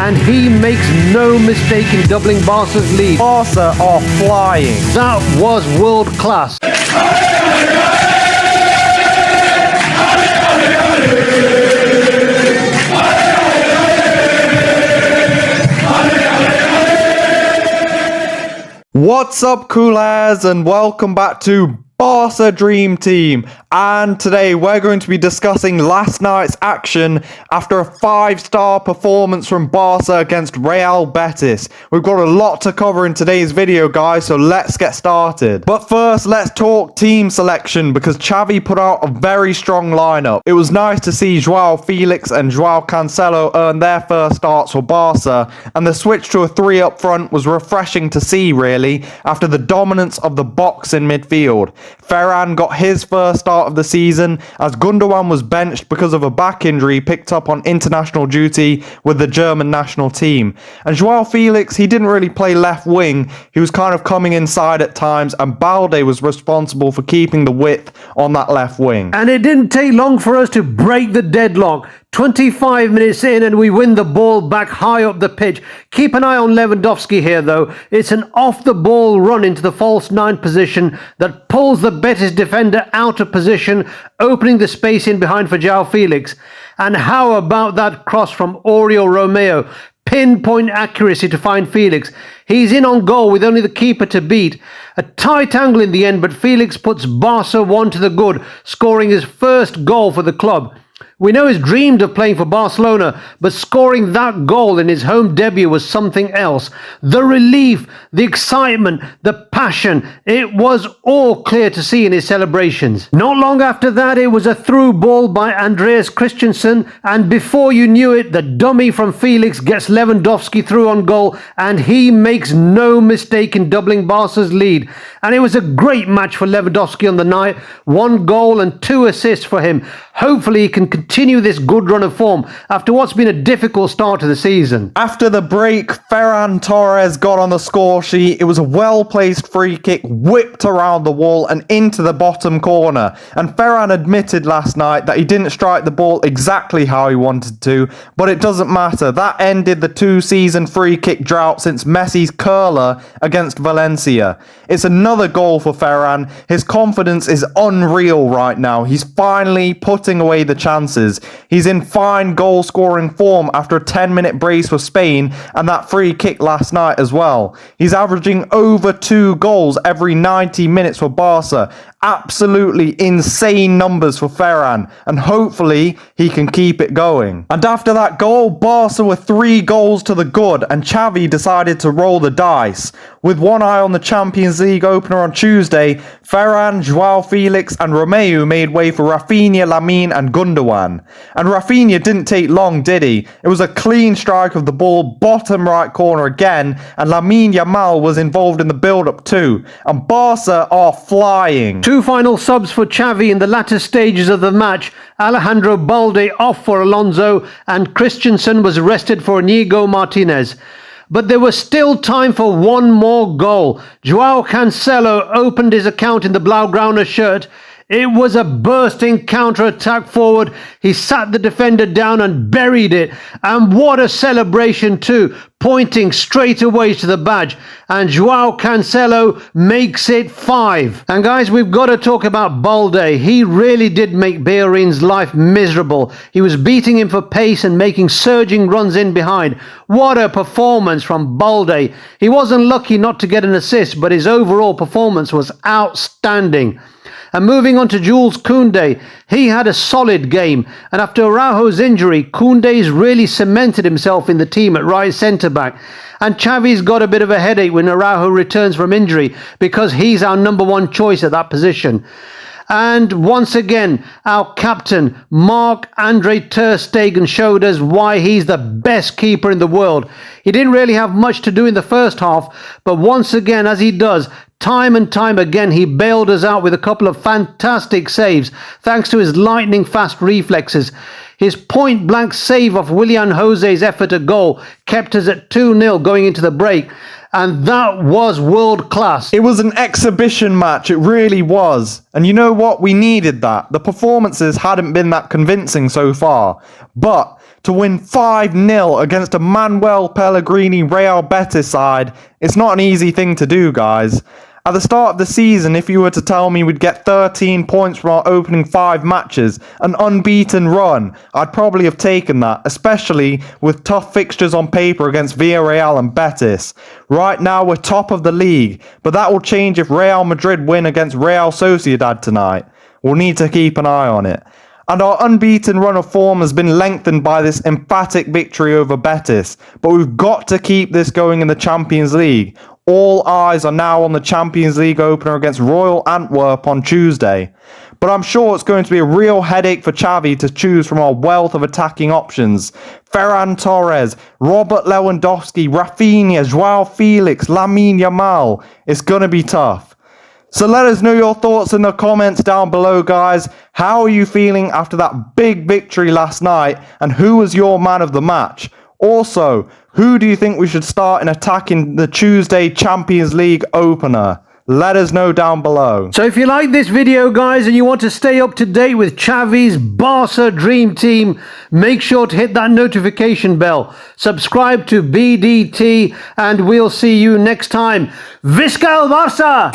and he makes no mistake in doubling Barca's lead. Barca are flying. That was world class. What's up, coolers, and welcome back to Barca Dream Team. And today we're going to be discussing last night's action after a 5-star performance from Barca against Real Betis. We've got a lot to cover in today's video, guys, so let's get started. But first, let's talk team selection, because Xavi put out a very strong lineup. It was nice to see João Félix and João Cancelo earn their first starts for Barca, and the switch to a 3 up front was refreshing to see, really, after the dominance of the box in midfield. Ferran got his first start of the season as Gundogan was benched because of a back injury picked up on international duty with the German national team. And João Félix, he didn't really play left wing, he was kind of coming inside at times, and Balde was responsible for keeping the width on that left wing. And it didn't take long for us to break the deadlock. 25 minutes in and we win the ball back high up the pitch. Keep an eye on Lewandowski here though. It's an off the ball run into the false 9 position that pulls the Betis defender out of position, opening the space in behind for João Félix. And how about that cross from Oriol Romeo? Pinpoint accuracy to find Félix. He's in on goal with only the keeper to beat. A tight angle in the end, but Félix puts Barca 1 to the good, scoring his first goal for the club. We know he's dreamed of playing for Barcelona, but scoring that goal in his home debut was something else. The relief, the excitement, the passion, it was all clear to see in his celebrations. Not long after that, it was a through ball by Andreas Christensen, and before you knew it, the dummy from Félix gets Lewandowski through on goal, and he makes no mistake in doubling Barca's lead. And it was a great match for Lewandowski on the night. 1 goal and 2 assists for him. Hopefully he can continue this good run of form after what's been a difficult start to the season. After the break, Ferran Torres got on the score sheet. It was a well-placed free kick whipped around the wall and into the bottom corner. And Ferran admitted last night that he didn't strike the ball exactly how he wanted to, but it doesn't matter. That ended the 2-season free kick drought since Messi's curler against Valencia. It's another goal for Ferran. His confidence is unreal right now. He's finally putting away the chances. He's in fine goal scoring form after a 10-minute brace for Spain and that free kick last night as well. He's averaging over 2 goals every 90 minutes for Barca. Absolutely insane numbers for Ferran, and hopefully he can keep it going. And after that goal, Barca were 3 goals to the good, and Xavi decided to roll the dice. With one eye on the Champions League opener on Tuesday, Ferran, João Félix and Romeo made way for Rafinha, Lamine and Gundogan. And Rafinha didn't take long, did he? It was a clean strike of the ball, bottom right corner again, and Lamine Yamal was involved in the build-up too. And Barca are flying. 2 final subs for Xavi in the latter stages of the match. Alejandro Balde off for Alonso, and Christensen was rested for Inigo Martinez. But there was still time for 1 more goal. João Cancelo opened his account in the Blaugrana shirt. It was a bursting counter-attack forward. He sat the defender down and buried it. And what a celebration too, pointing straight away to the badge. And João Cancelo makes it 5. And guys, we've got to talk about Balde. He really did make Bellerin's life miserable. He was beating him for pace and making surging runs in behind. What a performance from Balde. He wasn't lucky not to get an assist, but his overall performance was outstanding. And moving on to Jules Koundé, he had a solid game, and after Araujo's injury, Koundé's really cemented himself in the team at right centre-back. And Xavi's got a bit of a headache when Araujo returns from injury, because he's our number 1 choice at that position. And once again, our captain, Marc-Andre ter Stegen, showed us why he's the best keeper in the world. He didn't really have much to do in the first half, but once again, as he does, time and time again, he bailed us out with a couple of fantastic saves, thanks to his lightning-fast reflexes. His point-blank save of Willian José's effort at goal kept us at 2-0 going into the break. And that was world class. It was an exhibition match, it really was. And you know what? We needed that. The performances hadn't been that convincing so far. But to win 5-0 against a Manuel Pellegrini Real Betis side, it's not an easy thing to do, guys. At the start of the season, if you were to tell me we'd get 13 points from our opening 5 matches, an unbeaten run, I'd probably have taken that, especially with tough fixtures on paper against Villarreal and Betis. Right now we're top of the league, but that will change if Real Madrid win against Real Sociedad tonight. We'll need to keep an eye on it. And our unbeaten run of form has been lengthened by this emphatic victory over Betis, but we've got to keep this going in the Champions League. All eyes are now on the Champions League opener against Royal Antwerp on Tuesday. But I'm sure it's going to be a real headache for Xavi to choose from our wealth of attacking options. Ferran Torres, Robert Lewandowski, Rafinha, João Félix, Lamine Yamal. It's going to be tough. So let us know your thoughts in the comments down below, guys. How are you feeling after that big victory last night? And who was your man of the match? Also, who do you think we should start in attacking the Tuesday Champions League opener? Let us know down below. So if you like this video, guys, and you want to stay up to date with Xavi's Barça Dream Team, make sure to hit that notification bell. Subscribe to BDT, and we'll see you next time. Visca el Barça!